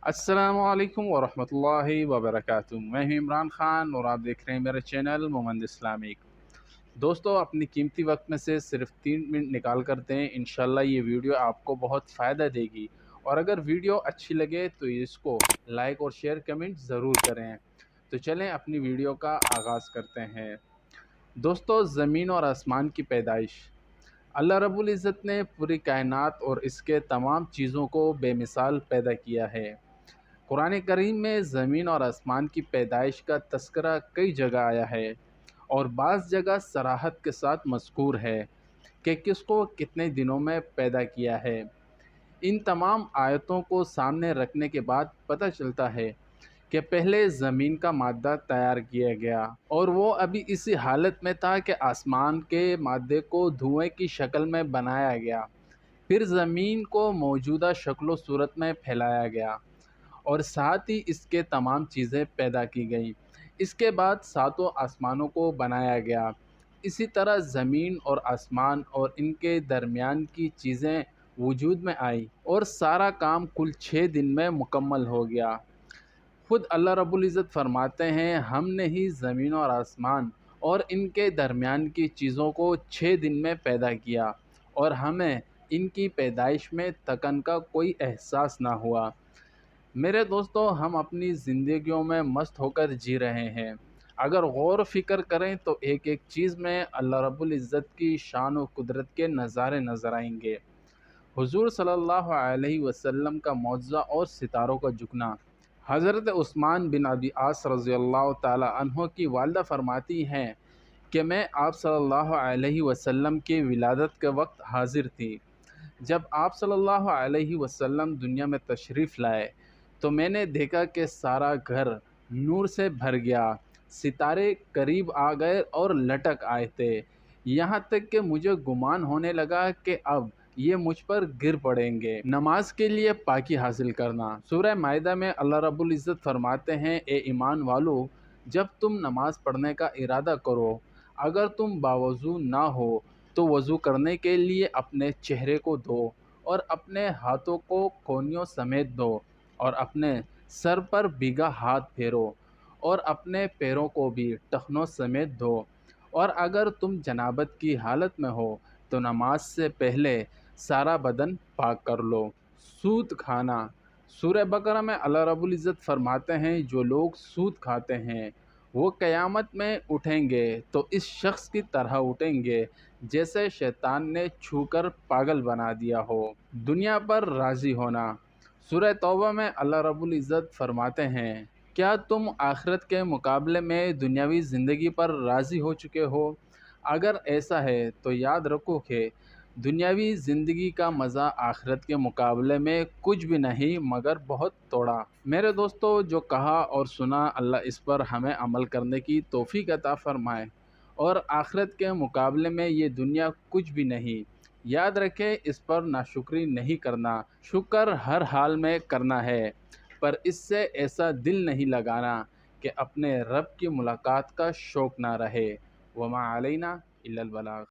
अस्सलामुअलैकुम वरहमतुल्लाहि वबरकातुहू। मैं हूं इमरान खान और आप देख रहे हैं मेरा चैनल मोहम्मद इस्लामिक। दोस्तों, अपनी कीमती वक्त में से सिर्फ 3 मिनट निकाल कर दें, इंशाल्लाह ये वीडियो आपको बहुत फ़ायदा देगी। और अगर वीडियो अच्छी लगे तो इसको लाइक और शेयर कमेंट ज़रूर करें। तो चलें अपनी वीडियो का आगाज़ करते हैं। दोस्तों, ज़मीन और आसमान की पैदाइश। अल्लाह रब्बुल इज़्ज़त ने पूरी कायनात और इसके तमाम चीज़ों को बेमिसाल पैदा किया है। कुरान करीम में ज़मीन और आसमान की पैदाइश का तज़किरा कई जगह आया है और बाज़ जगह सराहत के साथ मज़कूर है कि किसको कितने दिनों में पैदा किया है। इन तमाम आयतों को सामने रखने के बाद पता चलता है कि पहले ज़मीन का मादा तैयार किया गया और वो अभी इसी हालत में था कि आसमान के मादे को धुएं की शक्ल में बनाया गया। फिर ज़मीन को मौजूदा शक्ल सूरत में फैलाया गया और साथ ही इसके तमाम चीज़ें पैदा की गईं। इसके बाद सातों आसमानों को बनाया गया। इसी तरह ज़मीन और आसमान और इनके दरमियान की चीज़ें वजूद में आई और सारा काम कुल 6 दिन में मुकम्मल हो गया। खुद अल्लाह रब्बुल इज़्ज़त फरमाते हैं, हमने ही ज़मीन और आसमान और इनके दरमियान की चीज़ों को 6 दिन में पैदा किया और हमें इनकी पैदाइश में तकन का कोई एहसास ना हुआ। मेरे दोस्तों, हम अपनी ज़िंदगियों में मस्त होकर जी रहे हैं। अगर गौर फ़िक्र करें तो एक एक चीज़ में अल्लाह रब्बुल इज़्ज़त की शान और कुदरत के नज़ारे नज़र आएंगे। हुज़ूर सल्लल्लाहु अलैहि वसल्लम का मौजज़ा और सितारों का झुकना। हज़रत उस्मान बिन अबी आस रज़ियल्लाहु ताला अन्हो की वालिदा फरमाती हैं कि मैं आप सल्लल्लाहु अलैहि वसल्लम की विलादत के वक्त हाज़िर थी। जब आप सल्लल्लाहु अलैहि वसल्लम दुनिया में तशरीफ़ लाए तो मैंने देखा कि सारा घर नूर से भर गया। सितारे करीब आ गए और लटक आए थे। यहाँ तक कि मुझे गुमान होने लगा कि अब ये मुझ पर गिर पड़ेंगे। नमाज के लिए पाकी हासिल करना। सूरह माइदा में अल्लाह रब्बुल इज़्ज़त फरमाते हैं, ए ईमान वालो, जब तुम नमाज पढ़ने का इरादा करो, अगर तुम बावज़ू ना हो तो वज़ू करने के लिए अपने चेहरे को धो और अपने हाथों को कोहनियों समेत धो और अपने सर पर भीगा हाथ फेरो और अपने पैरों को भी टखनों समेत धो। और अगर तुम जनाबत की हालत में हो तो नमाज से पहले सारा बदन पाक कर लो। सूद खाना। सूरह बकरा में अल्लाह रब्बुल इज़्ज़त फरमाते हैं, जो लोग सूद खाते हैं वो क़यामत में उठेंगे तो इस शख्स की तरह उठेंगे जैसे शैतान ने छूकर पागल बना दिया हो। दुनिया पर राज़ी होना। सूरह तौबा में अल्लाह रब्बुल इज़्ज़त फरमाते हैं, क्या तुम आखिरत के मुकाबले में दुनियावी ज़िंदगी पर राज़ी हो चुके हो? अगर ऐसा है तो याद रखो कि दुनियावी ज़िंदगी का मज़ा आखिरत के मुकाबले में कुछ भी नहीं मगर बहुत थोड़ा। मेरे दोस्तों, जो कहा और सुना, अल्लाह इस पर हमें अमल करने की तौफ़ीक़ अता फ़रमाए। और आखिरत के मुकाबले में ये दुनिया कुछ भी नहीं। याद रखें, इस पर नाशुक्री नहीं करना, शुक्र हर हाल में करना है, पर इससे ऐसा दिल नहीं लगाना कि अपने रब की मुलाकात का शौक़ ना रहे। वमा अलैना इल्लल बलाग।